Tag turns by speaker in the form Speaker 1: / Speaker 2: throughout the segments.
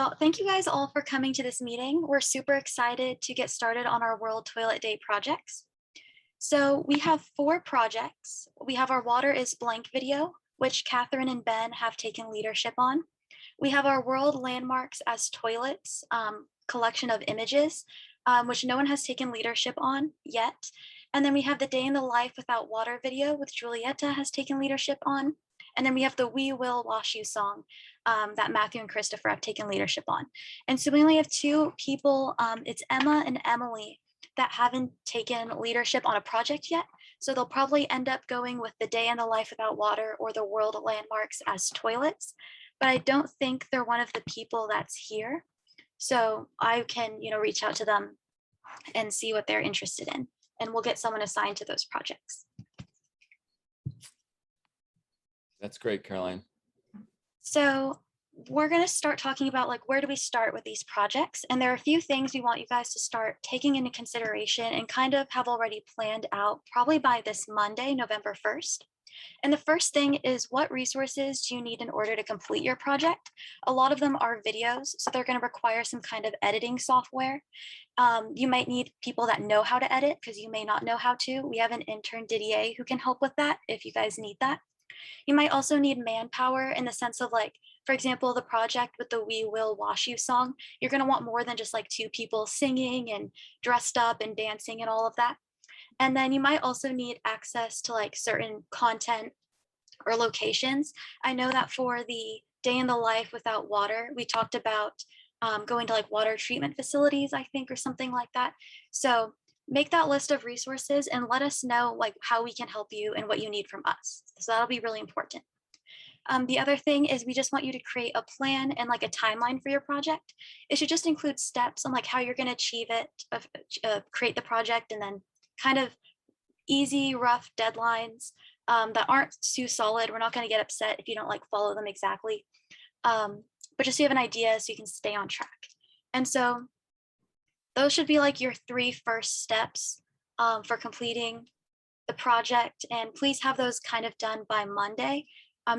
Speaker 1: Thank you guys all for coming to this meeting. We're super excited to get started on our World Toilet Day projects. So we have 4 projects. We have our Water is Blank video, which Catherine and Ben have taken leadership on. We have our World Landmarks as Toilets collection of images, which no one has taken leadership on yet. And then we have the Day in the Life Without Water video, which Julieta has taken leadership on. And then we have the We Will Wash You song that Matthew and Christopher have taken leadership on. And so we only have 2 people, it's Emma and Emily, that haven't taken leadership on a project yet. So they'll probably end up going with the Day in the Life Without Water or the World Landmarks as Toilets. But I don't think they're one of the people that's here. So I can, reach out to them and see what they're interested in. And we'll get someone assigned to those projects.
Speaker 2: That's great, Caroline.
Speaker 1: So we're going to start talking about where do we start with these projects? And there are a few things we want you guys to start taking into consideration and kind of have already planned out probably by this Monday, November 1st. And the first thing is, what resources do you need in order to complete your project? A lot of them are videos, so they're going to require some kind of editing software. You might need people that know how to edit because you may not know how to. We have an intern Didier who can help with that if you guys need that. You might also need manpower in the sense of for example, the project with the We Will Wash You song, you're going to want more than just 2 people singing and dressed up and dancing and all of that. And then you might also need access to certain content or locations. I know that for the Day in the Life Without Water, we talked about going to water treatment facilities, I think, or something like that. So make that list of resources and let us know how we can help you and what you need from us. So that'll be really important. The other thing is we just want you to create a plan and a timeline for your project. It should just include steps on how you're going to achieve it, create the project, and then kind of easy, rough deadlines that aren't too solid. We're not going to get upset if you don't follow them exactly, but just so you have an idea so you can stay on track. And so those should be your 3 first steps for completing the project. And please have those kind of done by Monday.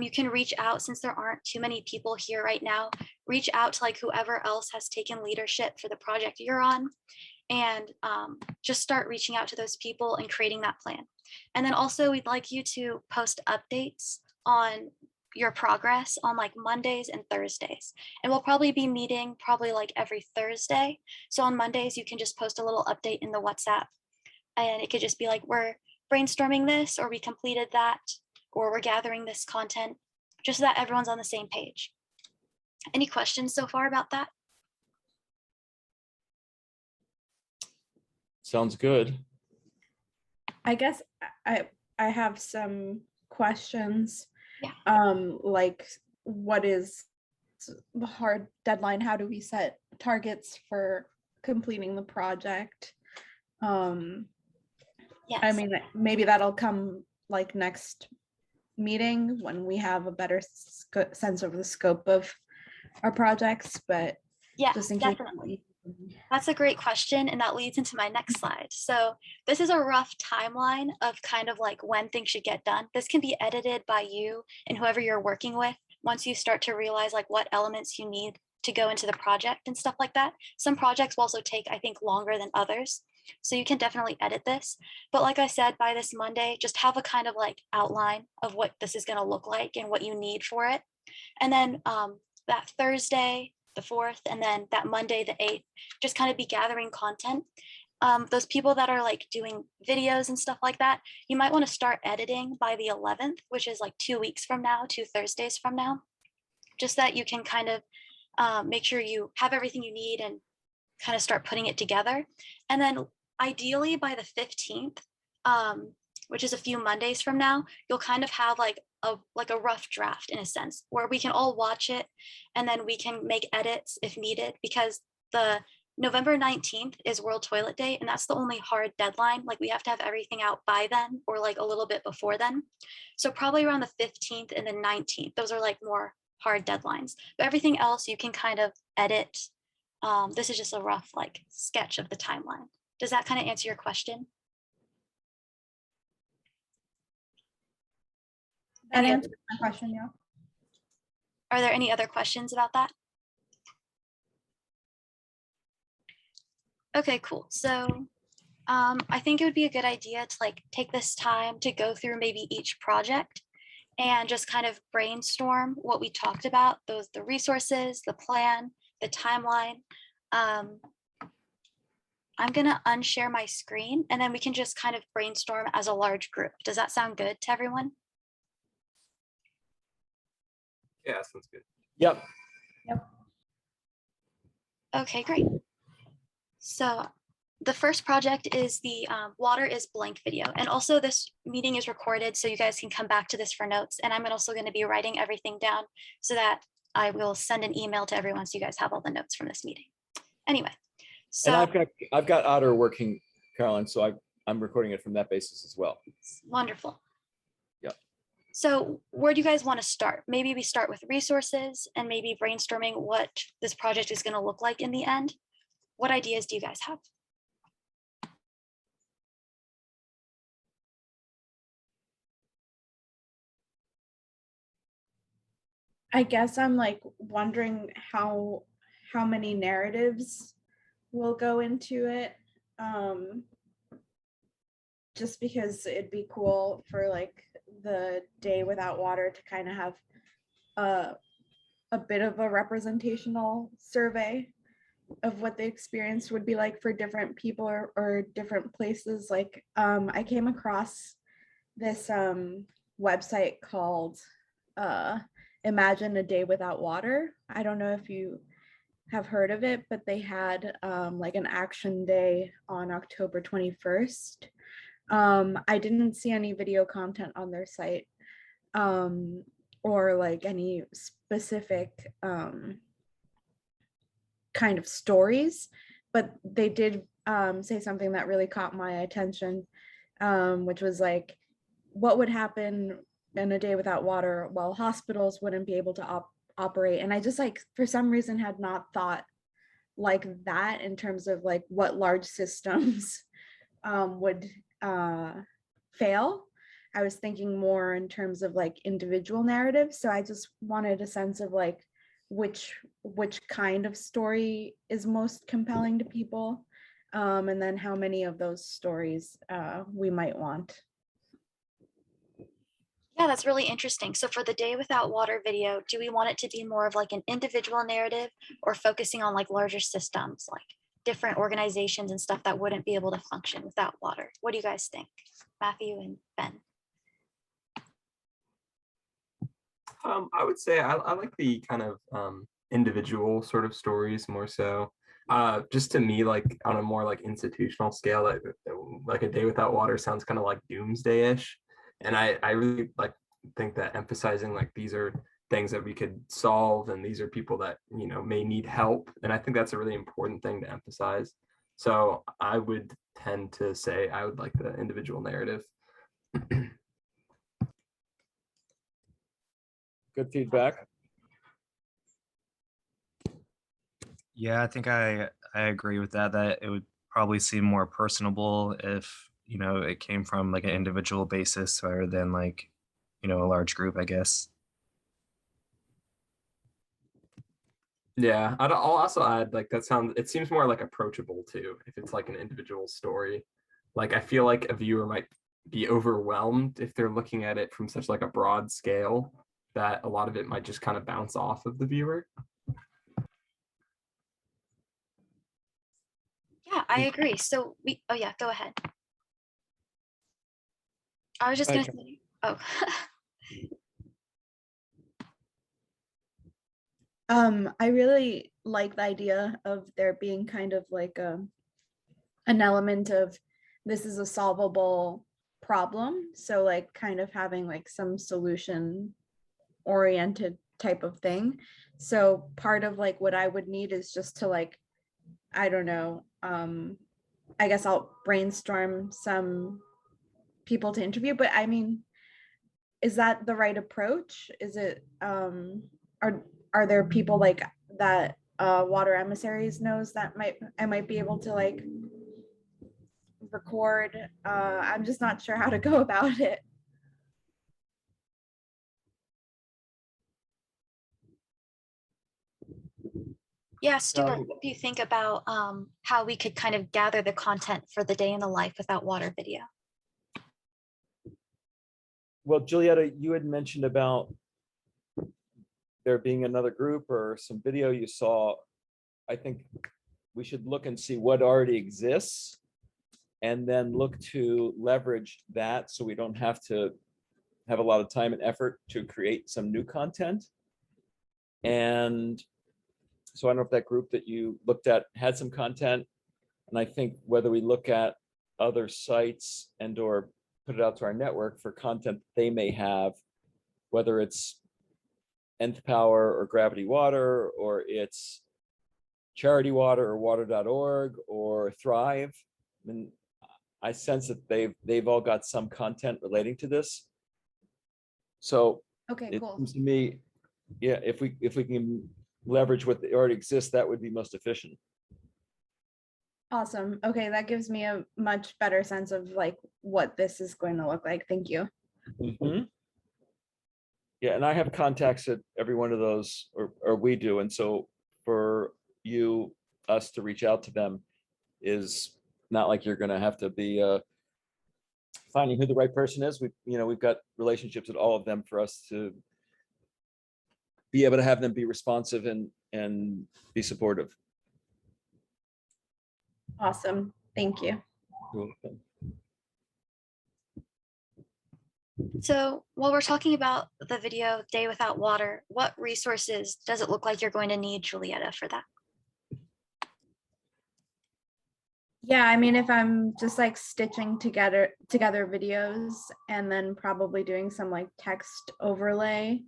Speaker 1: You can reach out, since there aren't too many people here right now, reach out to whoever else has taken leadership for the project you're on, and just start reaching out to those people and creating that plan. And then also we'd like you to post updates on your progress on Mondays and Thursdays. And we'll probably be meeting every Thursday. So on Mondays, you can just post a little update in the WhatsApp. And it could just be we're brainstorming this, or we completed that, or we're gathering this content, just so that everyone's on the same page. Any questions so far about that?
Speaker 2: Sounds good.
Speaker 3: I guess I have some questions.
Speaker 1: Yeah.
Speaker 3: What is the hard deadline? How do we set targets for completing the project?
Speaker 1: Yes.
Speaker 3: I mean, maybe that'll come next meeting when we have a better sense of the scope of our projects, but
Speaker 1: yeah,
Speaker 3: just in
Speaker 1: definitely.
Speaker 3: case.
Speaker 1: That's a great question, and that leads into my next slide. So this is a rough timeline of kind of when things should get done. This can be edited by you and whoever you're working with once you start to realize what elements you need to go into the project and stuff like that. Some projects will also take, I think, longer than others. So you can definitely edit this. But like I said, by this Monday, just have a kind of outline of what this is going to look like and what you need for it. And then that Thursday, the 4th, and then that Monday, the 8th, just kind of be gathering content. Those people that are doing videos and stuff like that, you might want to start editing by the 11th, which is 2 weeks from now, 2 Thursdays from now, just that you can kind of make sure you have everything you need and kind of start putting it together. And then ideally by the 15th, which is a few Mondays from now, you'll kind of have a rough draft in a sense, where we can all watch it and then we can make edits if needed, because the November 19th is World Toilet Day, and that's the only hard deadline. We have to have everything out by then, or a little bit before then. So probably around the 15th and the 19th, those are more hard deadlines. But everything else you can kind of edit. This is just a rough sketch of the timeline. Does that kind of answer your question?
Speaker 3: That answers my question, yeah.
Speaker 1: Are there any other questions about that? Okay, cool. So I think it would be a good idea to like take this time to go through maybe each project and just kind of brainstorm what we talked about, the resources, the plan, the timeline. Um, I'm gonna unshare my screen and then we can just kind of brainstorm as a large group. Does that sound good to everyone?
Speaker 4: Yeah, sounds good.
Speaker 2: Yep.
Speaker 1: Okay, great. So the first project is the water is blank video. And also this meeting is recorded so you guys can come back to this for notes. And I'm also going to be writing everything down so that I will send an email to everyone so you guys have all the notes from this meeting. Anyway,
Speaker 2: And
Speaker 1: so
Speaker 2: I've got Otter working, Caroline, so I'm recording it from that basis as well.
Speaker 1: wonderful.
Speaker 2: Yep.
Speaker 1: So where do you guys want to start? Maybe we start with resources and maybe brainstorming what this project is going to look like in the end. What ideas do you guys have?
Speaker 3: I guess I'm like wondering how many narratives will go into it. Just because it'd be cool for like the day without water to kind of have a bit of a representational survey of what the experience would be like for different people or different places. Like I came across this website called Imagine a Day Without Water. I don't know if you have heard of it, but they had like an action day on October 21st. I didn't see any video content on their site or like any specific kind of stories, but they did say something that really caught my attention, which was like, what would happen in a day without water? Well, hospitals wouldn't be able to operate. And I just like, for some reason, had not thought like that in terms of like what large systems would fail. I was thinking more in terms of like individual narratives. So I just wanted a sense of like which kind of story is most compelling to people, and then how many of those stories we might want.
Speaker 1: Yeah, that's really interesting. So for the day without water video, do we want it to be more of like an individual narrative or focusing on like larger systems, like different organizations and stuff that wouldn't be able to function without water? What do you guys think, Matthew and Ben?
Speaker 4: I would say I like the kind of individual sort of stories more so. Just to me, like on a more like institutional scale, like a day without water sounds kind of like doomsday-ish. And I really like think that emphasizing like these are things that we could solve and these are people that, you know, may need help. And I think that's a really important thing to emphasize. So I would tend to say I would like the individual narrative.
Speaker 2: Good feedback.
Speaker 5: Yeah, I think I agree with that, that it would probably seem more personable if, you know, it came from like an individual basis rather than like, you know, a large group, I guess.
Speaker 4: Yeah, I'll also add like it seems more like approachable too if it's like an individual story. Like I feel like a viewer might be overwhelmed if they're looking at it from such like a broad scale that a lot of it might just kind of bounce off of the viewer.
Speaker 1: Yeah, I agree. So oh yeah, go ahead. I was just gonna say, oh.
Speaker 3: I really like the idea of there being kind of like an element of this is a solvable problem. So like kind of having like some solution oriented type of thing. So part of like what I would need is just to like, I don't know, I guess I'll brainstorm some people to interview, but I mean, is that the right approach? Is it are there people like that water emissaries knows that I might be able to like record? I'm just not sure how to go about it.
Speaker 1: Yeah, Stuart,
Speaker 2: So-
Speaker 1: what do you think about how we could kind of gather the content for the day in the life without water video?
Speaker 2: Well, Julietta, you had mentioned about there being another group or some video you saw. I think we should look and see what already exists and then look to leverage that so we don't have to have a lot of time and effort to create some new content. And so I don't know if that group that you looked at had some content. And I think whether we look at other sites and or put it out to our network for content they may have, whether it's Nth Power or Gravity Water, or it's Charity Water or water.org or Thrive. I mean, I sense that they've all got some content relating to this. So
Speaker 3: Okay,
Speaker 2: it
Speaker 3: cool.
Speaker 2: seems to me, yeah, if we can leverage what already exists, that would be most efficient.
Speaker 3: Awesome. Okay, that gives me a much better sense of like what this is going to look like. Thank you.
Speaker 2: Mhm. Yeah, and I have contacts at every one of those, or we do, and so for us to reach out to them is not like you're gonna have to be finding who the right person is. We've got relationships with all of them for us to be able to have them be responsive and be supportive.
Speaker 3: Awesome. Thank you.
Speaker 1: So while we're talking about the video Day Without Water, what resources does it look like you're going to need, Julietta, for that?
Speaker 3: Yeah, I mean, if I'm just like stitching together videos and then probably doing some like text overlay,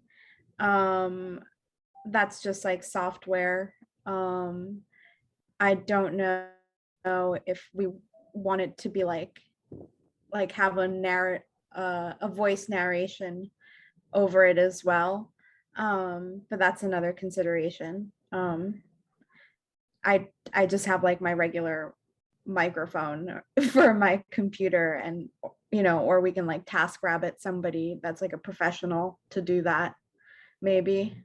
Speaker 3: that's just like software. I don't know if we want it to be like have a voice narration over it as well. But that's another consideration. I just have like my regular microphone for my computer, and or we can like TaskRabbit somebody that's like a professional to do that maybe.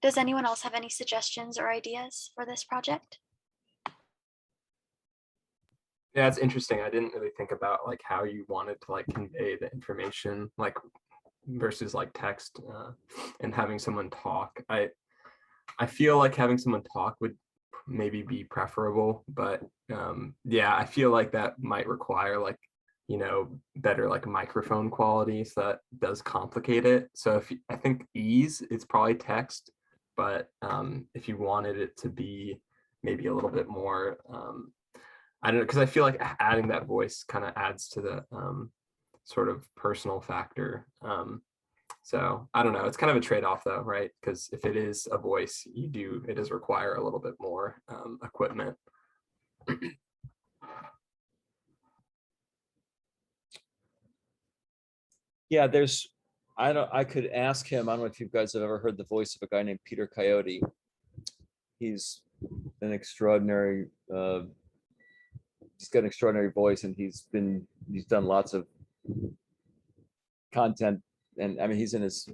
Speaker 1: Does anyone else have any suggestions or ideas for this project?
Speaker 4: Yeah, it's interesting. I didn't really think about like how you wanted to like convey the information, like versus like text and having someone talk. I feel like having someone talk would maybe be preferable, but yeah, I feel like that might require like better like microphone quality, so that does complicate it. So I think ease, it's probably text, but if you wanted it to be maybe a little bit more I don't know, because I feel like adding that voice kind of adds to the sort of personal factor. So I don't know, it's kind of a trade-off though, right? Because if it is a voice, it does require a little bit more equipment.
Speaker 2: Yeah, I could ask him. I don't know if you guys have ever heard the voice of a guy named Peter Coyote. He's an extraordinary he's got an extraordinary voice, and he's done lots of content. And I mean, he's in his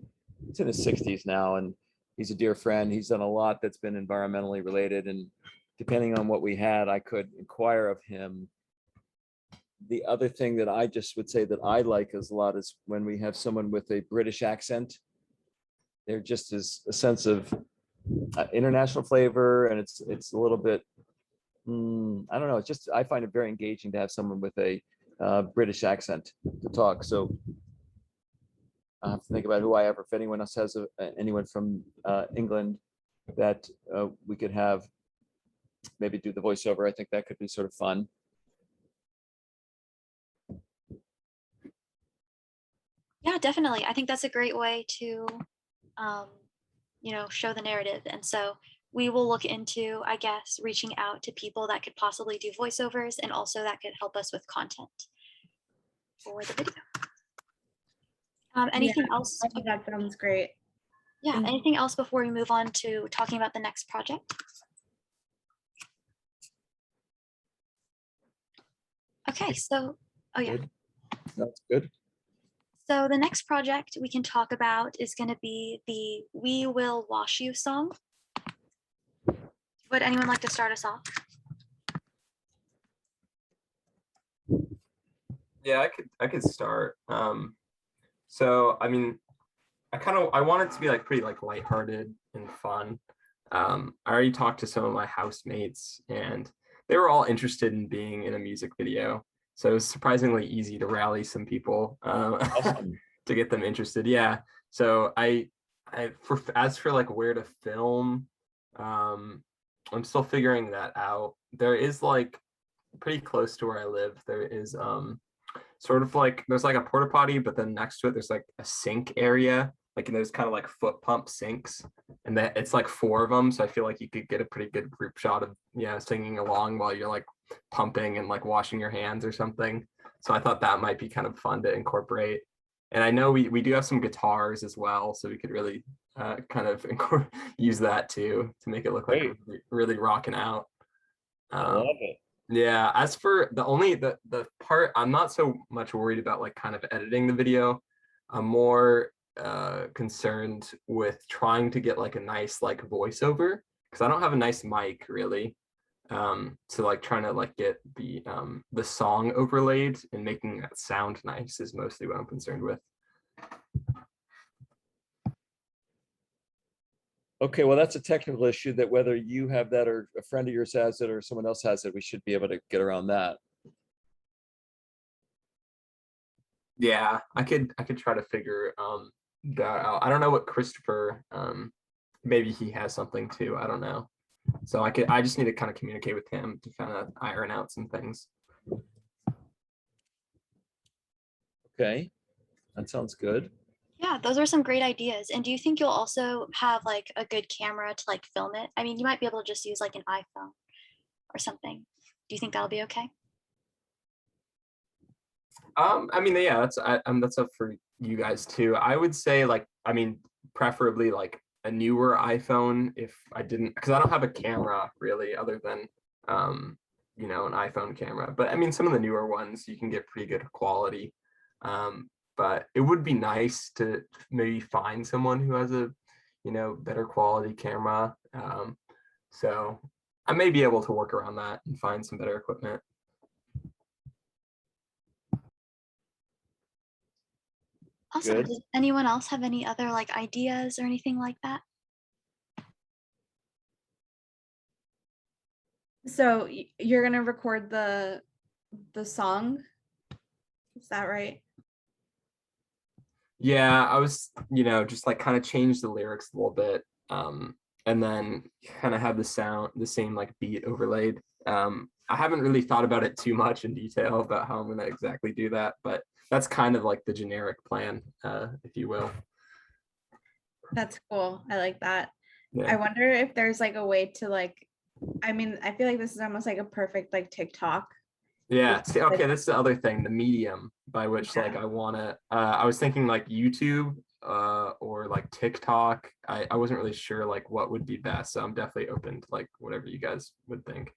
Speaker 2: 60s now, and he's a dear friend. He's done a lot that's been environmentally related, and depending on what we had, I could inquire of him. The other thing that I just would say that I like as a lot is when we have someone with a British accent. There just is a sense of international flavor, and it's a little bit I don't know. It's just, I find it very engaging to have someone with a British accent to talk. So I have to think about if anyone else has anyone from England that we could have maybe do the voiceover. I think that could be sort of fun.
Speaker 1: Yeah, definitely. I think that's a great way to, show the narrative. And so we will look into, I guess, reaching out to people that could possibly do voiceovers and also that could help us with content for the video. Anything else?
Speaker 3: I think that sounds great.
Speaker 1: Yeah,
Speaker 3: Thank you.
Speaker 1: anything else before we move on to talking about the next project? Okay, so, oh yeah.
Speaker 2: Good. That's good.
Speaker 1: So the next project we can talk about is going to be the We Will Wash You song. Would anyone like to start us off?
Speaker 4: Yeah, I could start. So I mean, I want it to be like pretty like lighthearted and fun. I already talked to some of my housemates and they were all interested in being in a music video. So it was surprisingly easy to rally some people
Speaker 2: Awesome.
Speaker 4: to get them interested. Yeah. So as for like where to film, I'm still figuring that out. There is like pretty close to where I live. There is sort of like there's like a porta potty, but then next to it there's like a sink area, like and there's kind of like foot pump sinks, and that it's like 4 of them. So I feel like you could get a pretty good group shot of singing along while you're like pumping and like washing your hands or something. So I thought that might be kind of fun to incorporate. And I know we do have some guitars as well, so we could really kind of use that too to make it look like
Speaker 2: Great.
Speaker 4: really rocking out.
Speaker 2: I love it.
Speaker 4: Yeah, as for the part, I'm not so much worried about like kind of editing the video. I'm more concerned with trying to get like a nice like voiceover because I don't have a nice mic really. So like trying to like get the song overlaid and making that sound nice is mostly what I'm concerned with.
Speaker 2: Okay, well, that's a technical issue that whether you have that or a friend of yours has it or someone else has it, we should be able to get around that.
Speaker 4: Yeah, I could try to figure that out. I don't know what Christopher maybe he has something too. I don't know. So I just need to kind of communicate with him to kind of iron out some things.
Speaker 2: Okay, that sounds good.
Speaker 1: Yeah, those are some great ideas. And do you think you'll also have like a good camera to like film it? I mean, you might be able to just use like an iPhone or something. Do you think that'll be okay?
Speaker 4: I mean, yeah, that's up for you guys too. I would say like, I mean, preferably like a newer iPhone if I didn't, because I don't have a camera really other than an iPhone camera. But I mean, some of the newer ones you can get pretty good quality. But it would be nice to maybe find someone who has a better quality camera. So I may be able to work around that and find some better equipment.
Speaker 1: Awesome.
Speaker 2: Good.
Speaker 1: Does anyone else have any other like ideas or anything like that?
Speaker 3: So you're gonna record the song, is that right?
Speaker 4: Yeah, I was, just like kind of change the lyrics a little bit, and then kind of have the same like beat overlaid. I haven't really thought about it too much in detail about how I'm gonna exactly do that, but that's kind of like the generic plan, if you will.
Speaker 3: That's cool. I like that. I
Speaker 4: Yeah.
Speaker 3: wonder if there's like a way to like, I mean, I feel like this is almost like a perfect like TikTok.
Speaker 4: Yeah.
Speaker 3: It's
Speaker 4: See,
Speaker 3: like,
Speaker 4: okay, that's the other thing, the medium by which like
Speaker 3: yeah.
Speaker 4: I wanna I was thinking like YouTube or like TikTok. I wasn't really sure like what would be best. So I'm definitely open to like whatever you guys would think.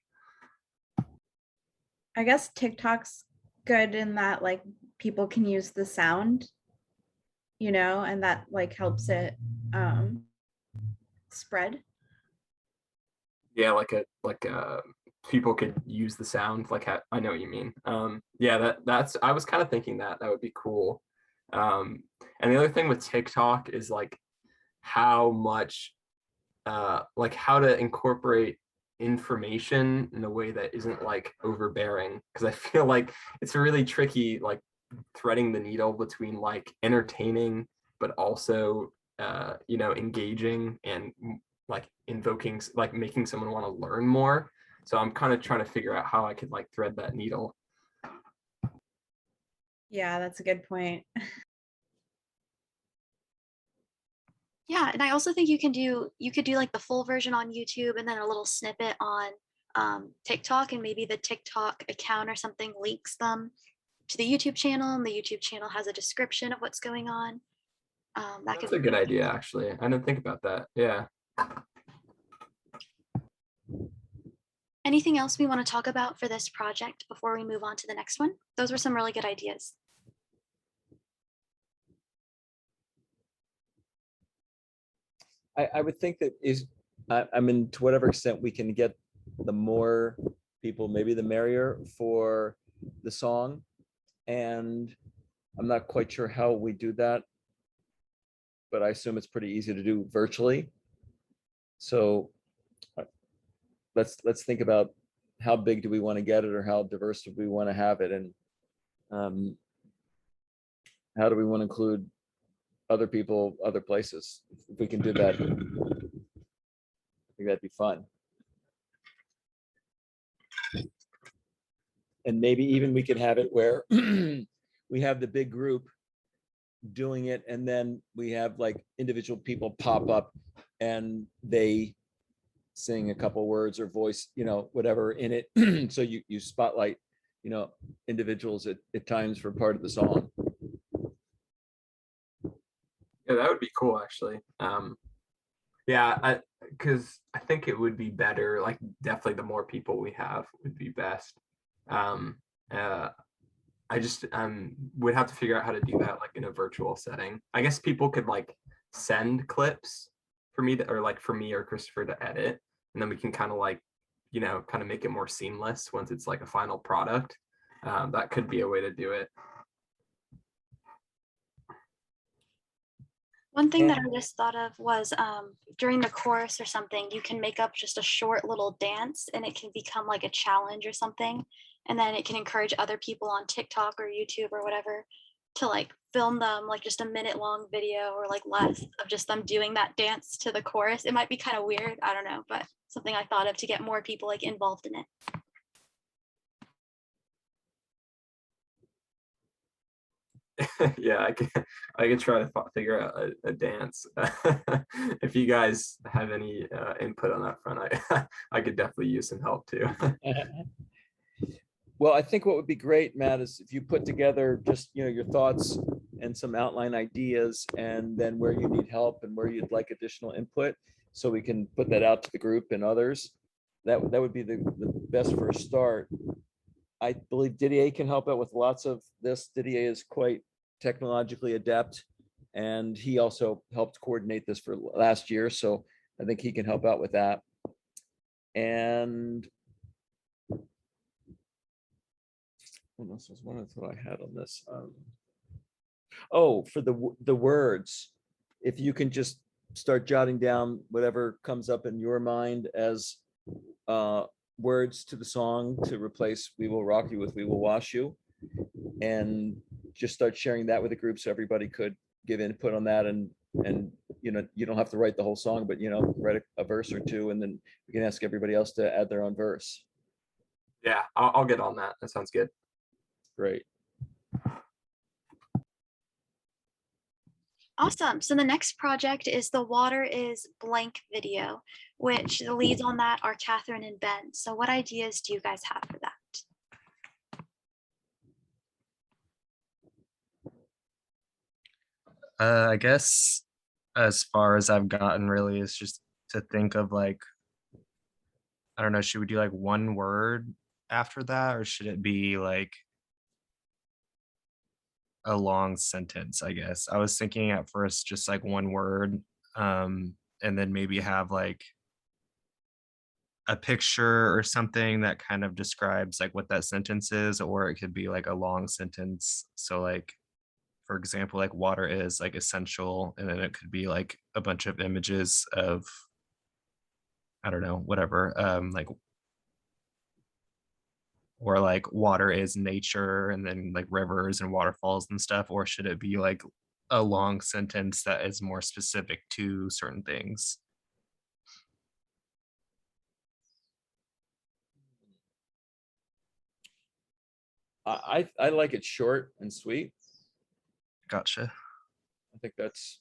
Speaker 3: I guess TikTok's good in that like people can use the sound, and that like helps it spread.
Speaker 4: Yeah, like people could use the sound I know what you mean. Yeah, that's I was kind of thinking that would be cool. And the other thing with TikTok is like how much like how to incorporate information in a way that isn't like overbearing, because I feel like it's really tricky like threading the needle between like entertaining but also engaging and like invoking like making someone want to learn more. So I'm kind of trying to figure out how I could like thread that needle.
Speaker 3: Yeah, that's a good point.
Speaker 1: Yeah, and I also think you could do like the full version on YouTube and then a little snippet on TikTok, and maybe the TikTok account or something links them to the YouTube channel, and the YouTube channel has a description of what's going on. That could
Speaker 4: That's a
Speaker 1: be
Speaker 4: good
Speaker 1: really
Speaker 4: idea, actually. I didn't think about that. Yeah.
Speaker 1: Anything else we want to talk about for this project before we move on to the next one? Those were some really good ideas.
Speaker 2: I would think that I mean, to whatever extent we can get the more people, maybe the merrier for the song. And I'm not quite sure how we do that, but I assume it's pretty easy to do virtually. So let's think about how big do we want to get it, or how diverse do we want to have it, and how do we want to include other people, other places? If we can do that, I think that'd be fun. And maybe even we could have it where we have the big group doing it, and then we have like individual people pop up and they sing a couple words or voice, whatever in it. So you spotlight, individuals at times for part of the song.
Speaker 4: Yeah, that would be cool, actually. Yeah, because I think it would be better. Like, definitely, the more people we have would be best. I just would have to figure out how to do that, like in a virtual setting. I guess people could like send clips for me or like for me or Christopher to edit, and then we can kind of like, kind of make it more seamless once it's like a final product. That could be a way to do it.
Speaker 1: One thing that I just thought of was during the chorus or something, you can make up just a short little dance and it can become like a challenge or something. And then it can encourage other people on TikTok or YouTube or whatever to like film them like just a minute long video or like less of just them doing that dance to the chorus. It might be kind of weird. I don't know, but something I thought of to get more people like involved in it.
Speaker 4: Yeah, I could try to figure out a dance. If you guys have any input on that front, I could definitely use some help too.
Speaker 2: Well, I think what would be great, Matt, is if you put together just, your thoughts and some outline ideas, and then where you need help and where you'd like additional input, so we can put that out to the group and others. That would be the best first start. I believe Didier can help out with lots of this. Didier is quite technologically adept, and he also helped coordinate this for last year. So I think he can help out with that. And what else was one of what I had on this? Oh, for the words, if you can just start jotting down whatever comes up in your mind as words to the song to replace "We Will Rock You" with "We Will Wash You," and just start sharing that with the group so everybody could give input on that. And you don't have to write the whole song, but write a verse or two, and then we can ask everybody else to add their own verse.
Speaker 4: Yeah, I'll get on that. That sounds good.
Speaker 2: Great.
Speaker 1: Awesome. So the next project is the Water is Blank video, which the leads on that are Catherine and Ben. So what ideas do you guys have for that?
Speaker 5: I guess as far as I've gotten really is just to think of like, I don't know, should we do like one word after that, or should it be like a long sentence? I guess I was thinking at first just like one word, and then maybe have like a picture or something that kind of describes like what that sentence is, or it could be like a long sentence. So like, for example, like water is like essential, and then it could be like a bunch of images of, I don't know, whatever, like, or like water is nature, and then like rivers and waterfalls and stuff. Or should it be like a long sentence that is more specific to certain things?
Speaker 2: I like it short and sweet.
Speaker 5: Gotcha.
Speaker 2: I think that's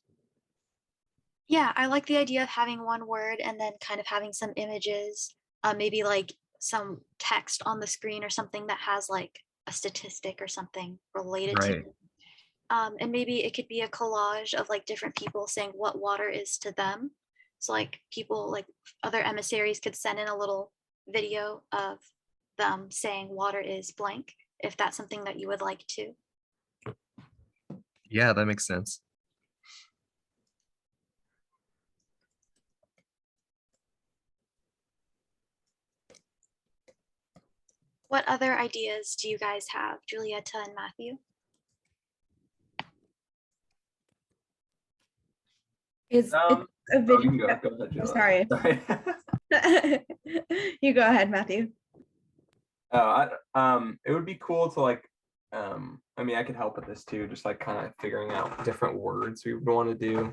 Speaker 1: Yeah, I like the idea of having one word and then kind of having some images, maybe like some text on the screen or something that has like a statistic or something related to
Speaker 5: Right.
Speaker 1: it. And maybe it could be a collage of like different people saying what water is to them. So like people like other emissaries could send in a little video of them saying water is blank, if that's something that you would like to.
Speaker 5: Yeah, that makes sense.
Speaker 1: What other ideas do you guys have, Julietta and Matthew?
Speaker 3: It's a
Speaker 4: You
Speaker 3: video.
Speaker 4: can go ahead,
Speaker 3: Oh,
Speaker 4: Jill.
Speaker 3: sorry.
Speaker 4: Sorry.
Speaker 3: You go ahead, Matthew.
Speaker 4: It would be cool to like, I mean, I could help with this too, just like kind of figuring out different words we would want to do.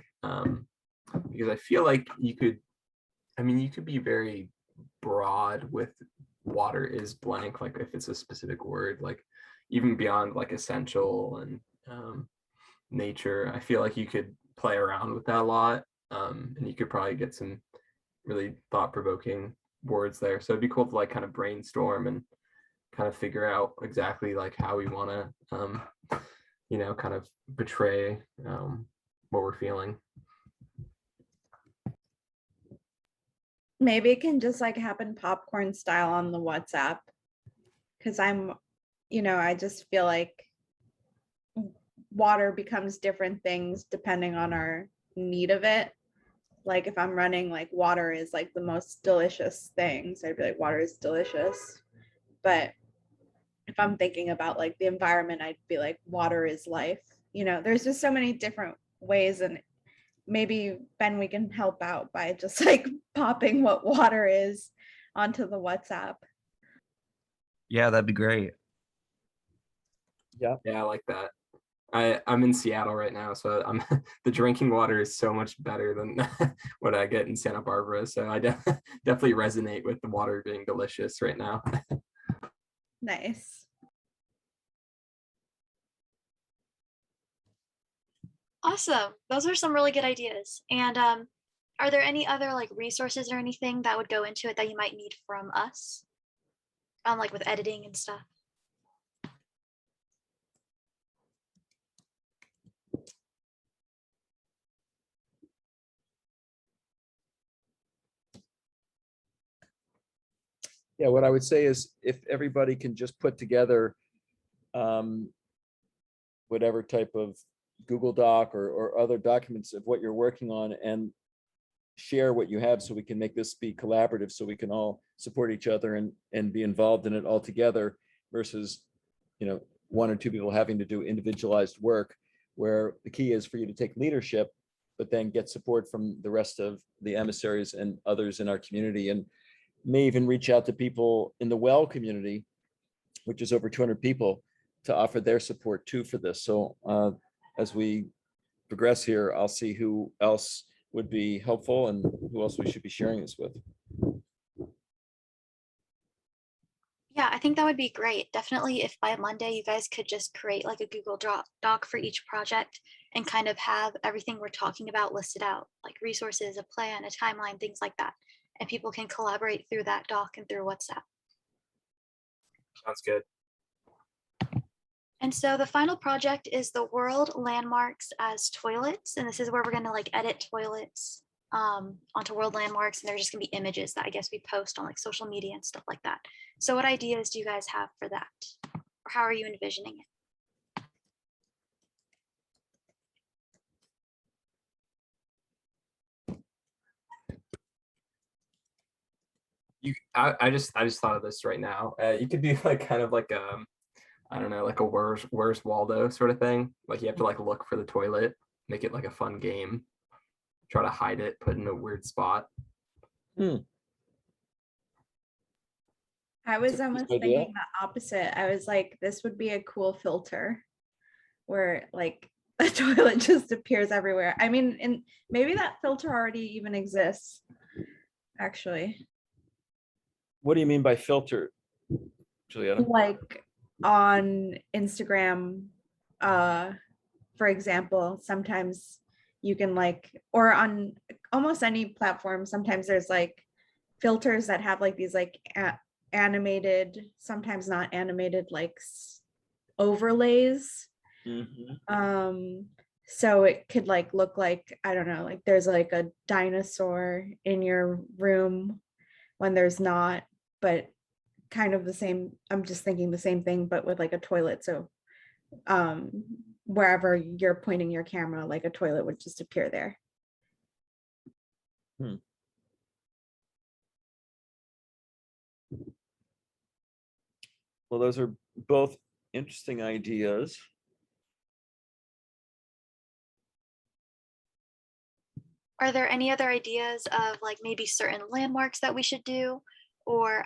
Speaker 4: Because I feel like you could be very broad with water is blank, like if it's a specific word, like even beyond like essential and nature. I feel like you could play around with that a lot. And you could probably get some really thought-provoking words there. So it'd be cool to like kind of brainstorm and kind of figure out exactly like how we want to kind of portray what we're feeling.
Speaker 3: Maybe it can just like happen popcorn style on the WhatsApp, because I just feel like water becomes different things depending on our need of it. Like if I'm running, like water is like the most delicious thing, so I'd be like, water is delicious. But if I'm thinking about like the environment, I'd be like, water is life. There's just so many different ways, and maybe Ben, we can help out by just like popping what water is onto the WhatsApp.
Speaker 5: Yeah, that'd be great.
Speaker 2: Yeah.
Speaker 4: Yeah, I like that. I'm in Seattle right now, so the drinking water is so much better than what I get in Santa Barbara. So I definitely resonate with the water being delicious right now.
Speaker 3: Nice.
Speaker 1: Awesome. Those are some really good ideas. And are there any other like resources or anything that would go into it that you might need from us? Like with editing and stuff?
Speaker 2: Yeah, what I would say is if everybody can just put together whatever type of Google Doc or other documents of what you're working on and share what you have so we can make this be collaborative, so we can all support each other and be involved in it all together versus, one or two people having to do individualized work, where the key is for you to take leadership, but then get support from the rest of the emissaries and others in our community, and may even reach out to people in the well community, which is over 200 people, to offer their support too for this. So as we progress here, I'll see who else would be helpful and who else we should be sharing this with.
Speaker 1: Yeah, I think that would be great. Definitely if by Monday you guys could just create like a Google Doc for each project and kind of have everything we're talking about listed out, like resources, a plan, a timeline, things like that. And people can collaborate through that doc and through WhatsApp.
Speaker 4: Sounds good.
Speaker 1: And so the final project is the world landmarks as toilets. And this is where we're going to like edit toilets onto world landmarks. And there's just going to be images that I guess we post on like social media and stuff like that. So what ideas do you guys have for that? Or how are you envisioning it?
Speaker 4: I just thought of this right now. You could do like kind of like I don't know, like a where's Waldo sort of thing. Like you have to like look for the toilet, make it like a fun game, try to hide it, put it in a weird spot.
Speaker 3: I was
Speaker 2: That's a
Speaker 3: almost
Speaker 2: good idea.
Speaker 3: thinking the opposite. I was like, this would be a cool filter where like a toilet just appears everywhere. I mean, and maybe that filter already even exists, actually.
Speaker 2: What do you mean by filter, Julietta?
Speaker 3: Like on Instagram, for example, sometimes you can like, or on almost any platform, sometimes there's like filters that have like these like animated, sometimes not animated, like overlays. So it could like look like, I don't know, like there's like a dinosaur in your room when there's not, but kind of the same. I'm just thinking the same thing, but with like a toilet. So wherever you're pointing your camera, like a toilet would just appear there.
Speaker 2: Well, those are both interesting ideas.
Speaker 1: Are there any other ideas of like maybe certain landmarks that we should do? Or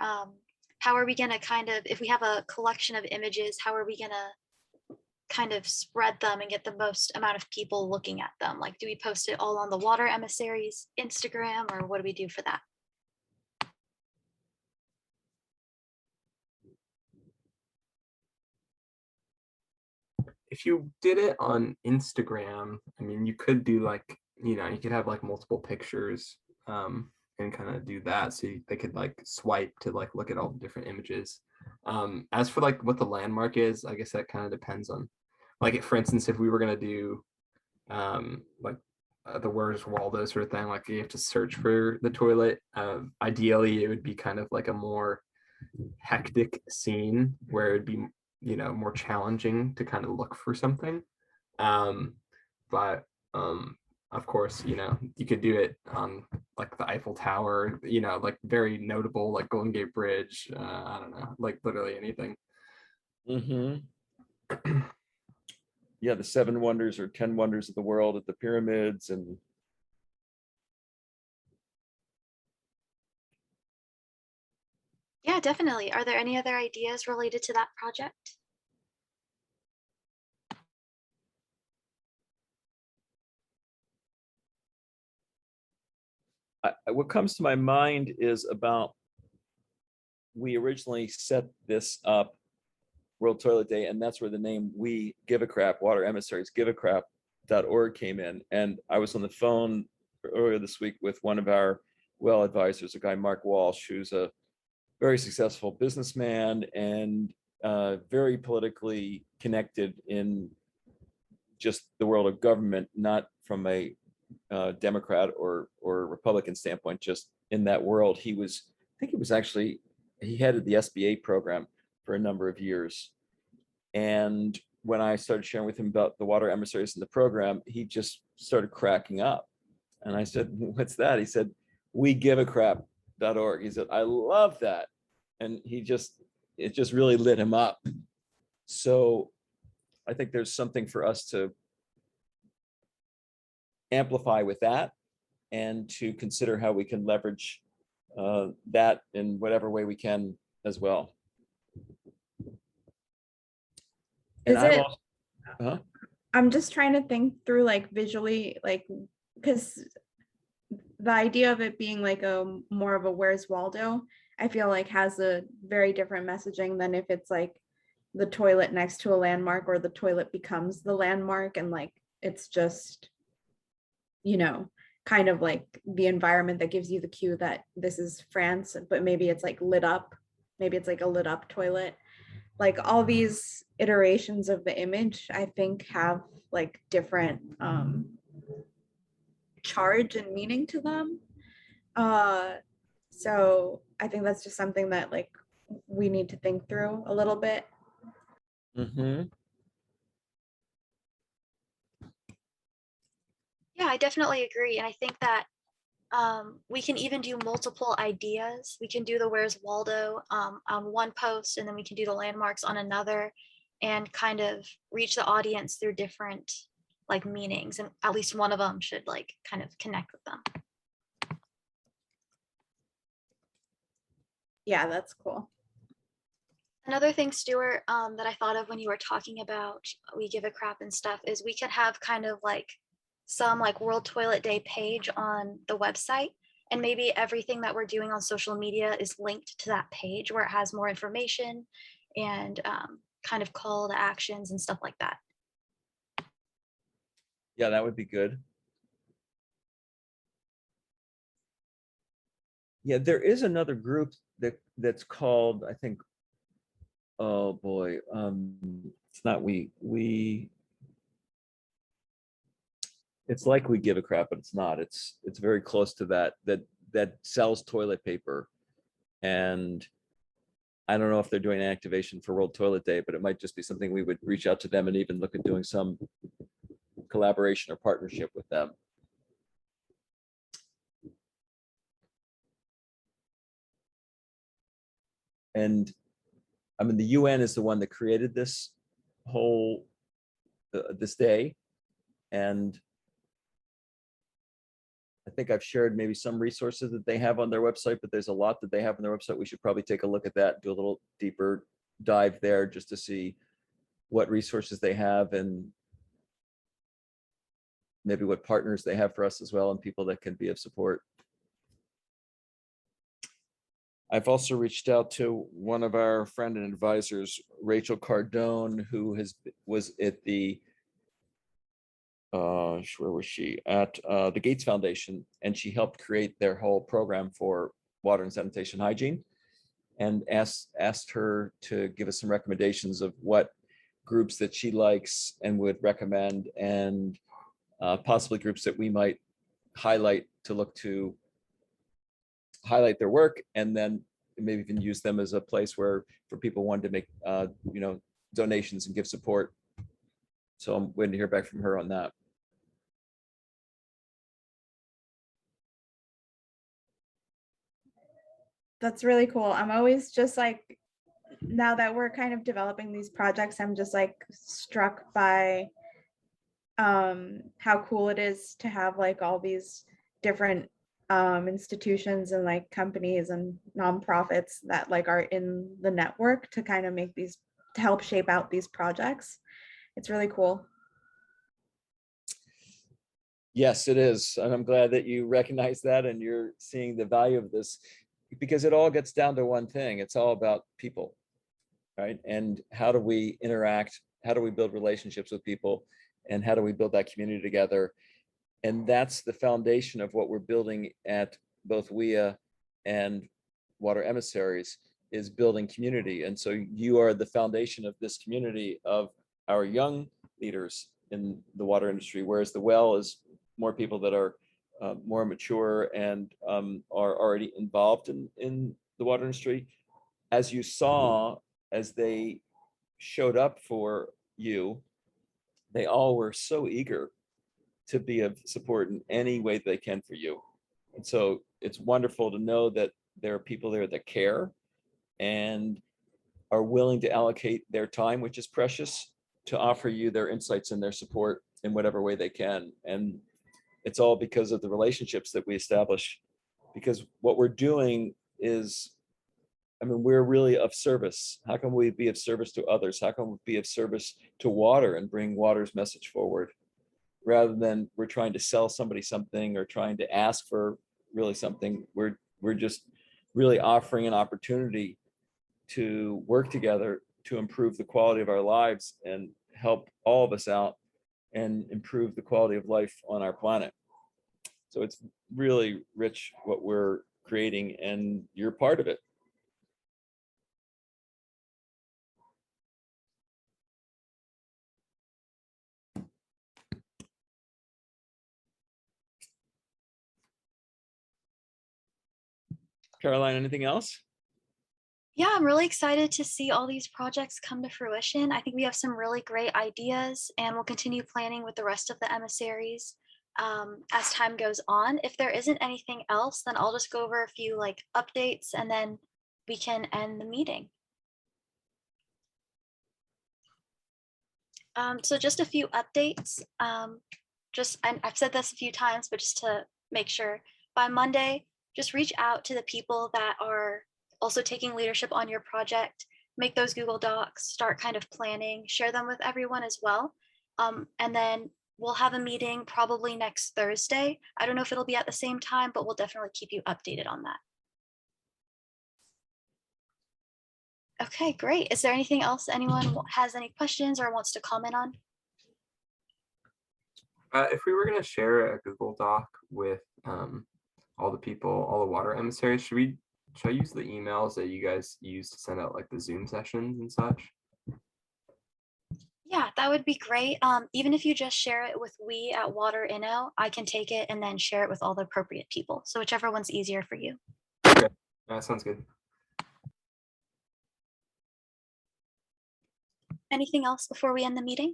Speaker 1: how are we gonna kind of, if we have a collection of images, how are we gonna kind of spread them and get the most amount of people looking at them? Like, do we post it all on the water emissaries Instagram, or what do we do for that?
Speaker 4: If you did it on Instagram, I mean, you could do like, you know, you could have like multiple pictures and kind of do that. So they could like swipe to like look at all the different images. As for like what the landmark is, I guess that kind of depends on, like, for instance, if we were going to do like the Where's Waldo sort of thing, like you have to search for the toilet. Ideally, it would be kind of like a more hectic scene where it'd be, you know, more challenging to kind of look for something. But of course, you know, you could do it on like the Eiffel Tower, you know, like very notable, like Golden Gate Bridge. I don't know, like literally anything.
Speaker 2: Yeah, the 7 wonders or 10 wonders of the world at the pyramids. And
Speaker 1: Yeah, definitely. Are there any other ideas related to that project?
Speaker 2: what comes to my mind is about, we originally set this up, World Toilet Day, and that's where the name We Give a Crap, Water Emissaries Give a Crap.org came in. And I was on the phone earlier this week with one of our well advisors, a guy, Mark Walsh, who's a very successful businessman and very politically connected in just the world of government, not from a Democrat or Republican standpoint, just in that world. He was, I think he was actually, he headed the SBA program for a number of years. And when I started sharing with him about the water emissaries in the program, he just started cracking up. And I said, what's that? He said, We Give a Crap.org. He said, I love that. And it just really lit him up. So I think there's something for us to amplify with that, and to consider how we can leverage that in whatever way we can as well. And
Speaker 3: Is
Speaker 2: I'm
Speaker 3: it,
Speaker 2: also,
Speaker 3: I'm just trying to think through like visually, like, because the idea of it being like a more of a Where's Waldo, I feel like has a very different messaging than if it's like the toilet next to a landmark, or the toilet becomes the landmark, and like it's just, you know, kind of like the environment that gives you the cue that this is France, but maybe it's like lit up, maybe it's like a lit up toilet. Like all these iterations of the image, I think, have like different charge and meaning to them. So I think that's just something that like we need to think through a little bit.
Speaker 1: Yeah, I definitely agree. And I think that we can even do multiple ideas. We can do the Where's Waldo on one post, and then we can do the landmarks on another, and kind of reach the audience through different like meanings. And at least one of them should like kind of connect with them.
Speaker 3: Yeah, that's cool.
Speaker 1: Another thing, Stuart, that I thought of when you were talking about We Give a Crap and stuff, is we could have kind of like some like World Toilet Day page on the website, and maybe everything that we're doing on social media is linked to that page, where it has more information and kind of call to actions and stuff like that.
Speaker 2: Yeah, that would be good. Yeah, there is another group that's called, I think, oh boy, it's not it's like We Give a Crap, but it's not. It's very close to that sells toilet paper. And I don't know if they're doing an activation for World Toilet Day, but it might just be something we would reach out to them and even look at doing some collaboration or partnership with them. And I mean, the UN is the one that created this whole, this day. And I think I've shared maybe some resources that they have on their website, but there's a lot that they have on their website. We should probably take a look at that, do a little deeper dive there just to see what resources they have and maybe what partners they have for us as well and people that can be of support. I've also reached out to one of our friend and advisors, Rachel Cardone, who was at the, where was she? At the Gates Foundation, and she helped create their whole program for water and sanitation hygiene, and asked her to give us some recommendations of what groups that she likes and would recommend, and possibly groups that we might highlight to look to highlight their work, and then maybe even use them as a place where for people wanting to make donations and give support. So I'm waiting to hear back from her on that.
Speaker 3: That's really cool. I'm always just like, now that we're kind of developing these projects, I'm just like struck by how cool it is to have like all these different institutions and like companies and nonprofits that like are in the network to kind of make these, to help shape out these projects. It's really cool.
Speaker 2: Yes, it is. And I'm glad that you recognize that and you're seeing the value of this, because it all gets down to one thing. It's all about people, right? And how do we interact? How do we build relationships with people? And how do we build that community together? And that's the foundation of what we're building at both WIA and Water Emissaries, is building community. And so you are the foundation of this community of our young leaders in the water industry, whereas the well is more people that are more mature and are already involved in the water industry. As you saw, as they showed up for you, they all were so eager to be of support in any way they can for you. And so it's wonderful to know that there are people there that care and are willing to allocate their time, which is precious, to offer you their insights and their support in whatever way they can. And it's all because of the relationships that we establish, because what we're doing is, I mean, we're really of service. How can we be of service to others? How can we be of service to water and bring water's message forward, rather than we're trying to sell somebody something or trying to ask for really something? We're just really offering an opportunity to work together to improve the quality of our lives and help all of us out and improve the quality of life on our planet. So it's really rich what we're creating, and you're part of it. Caroline, anything else?
Speaker 1: Yeah, I'm really excited to see all these projects come to fruition. I think we have some really great ideas, and we'll continue planning with the rest of the emissaries as time goes on. If there isn't anything else, then I'll just go over a few like updates and then we can end the meeting. So just a few updates. I've said this a few times, but just to make sure, by Monday, just reach out to the people that are also taking leadership on your project, make those Google Docs, start kind of planning, share them with everyone as well. And then we'll have a meeting probably next Thursday. I don't know if it'll be at the same time, but we'll definitely keep you updated on that. Okay, great. Is there anything else anyone has any questions or wants to comment on?
Speaker 4: If we were going to share a Google Doc with all the people, all the water emissaries, should I use the emails that you guys use to send out like the Zoom sessions and such?
Speaker 1: Yeah, that would be great. Even if you just share it with we at Water Inno, I can take it and then share it with all the appropriate people. So whichever one's easier for you.
Speaker 4: Okay, that sounds good.
Speaker 1: Anything else before we end the meeting?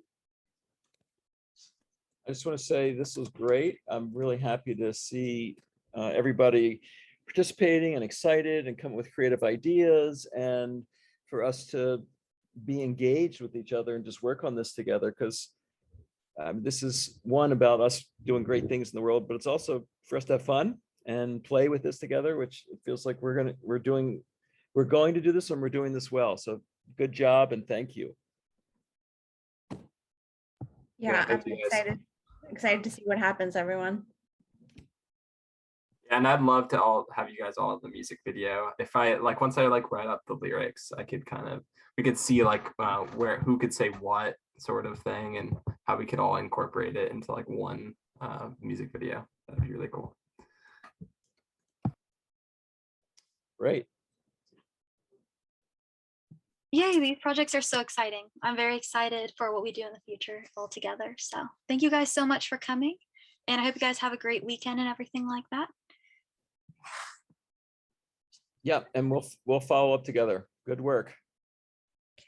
Speaker 2: I just want to say this was great. I'm really happy to see everybody participating and excited and coming with creative ideas. And for us to be engaged with each other and just work on this together, because this is one about us doing great things in the world, but it's also for us to have fun and play with this together, which it feels like we're going to do this and we're doing this well. So good job and thank you.
Speaker 3: Yeah, I'm
Speaker 4: thank you guys.
Speaker 3: excited to see what happens, everyone.
Speaker 4: Yeah, and I'd love to all have you guys all in the music video. If I like, once I like write up the lyrics, I could we could see like who could say what sort of thing, and how we could all incorporate it into like one music video. That'd be really cool.
Speaker 2: Great.
Speaker 1: Yay, these projects are so exciting. I'm very excited for what we do in the future all together. So thank you guys so much for coming. And I hope you guys have a great weekend and everything like that.
Speaker 2: Yeah, and we'll follow up together. Good work.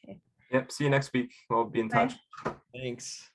Speaker 3: Okay.
Speaker 4: Yep. See you next week. We'll be in
Speaker 3: Bye.
Speaker 4: touch.
Speaker 2: Thanks.